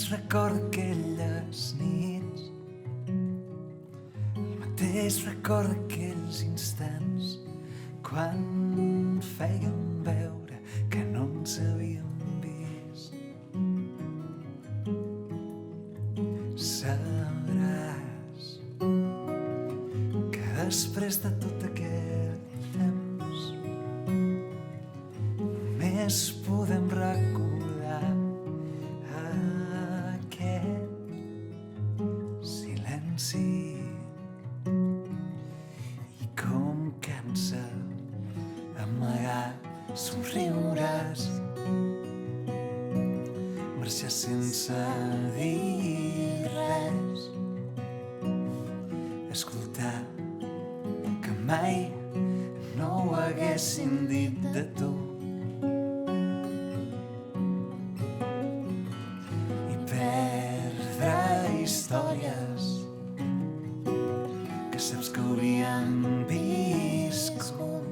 mateix record d'aquelles nits, el mateix record d'aquells instants quan fèiem veure que no ens havíem vist. Sabràs que després de tot aquest temps només podem recordar aquest silenci i com cansa amagar somriures, marxar sense dir res, escoltar que mai no ho haguessin dit de tu i perdre històries que saps que hauríem viscut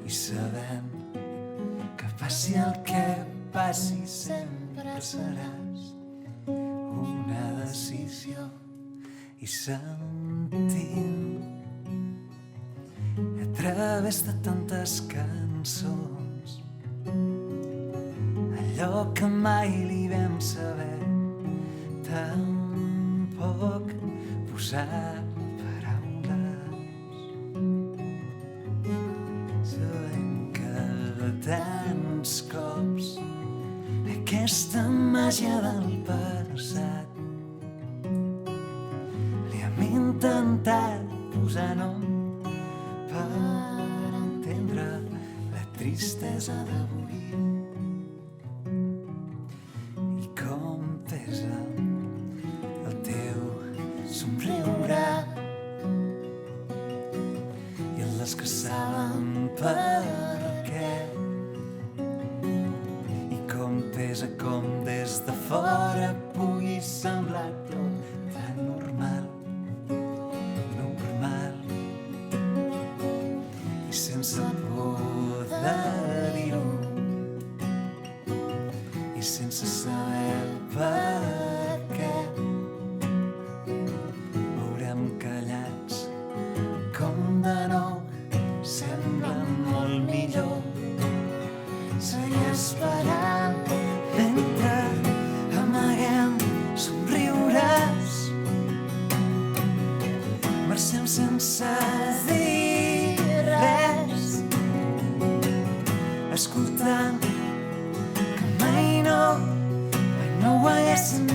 i sabent que passi el que passi sempre seràs una decisió i sentint a través de tantes cançons allò que mai li vam saber tampoc posar paraules, sabem que tants cops aquesta màgia del passat li hem intentat posar nom per entendre la tristesa d'avui i com pesa el teu somriure i les que saben per què i com pesa com des de fora pugui semblar tot tan normal i sense por de dir-ho i sense saber per què veurem callats com de nou sembla molt millor seguir esperant mentre amaguem somriures, marxem sense dir res, escoltant que mai no ho haguéssim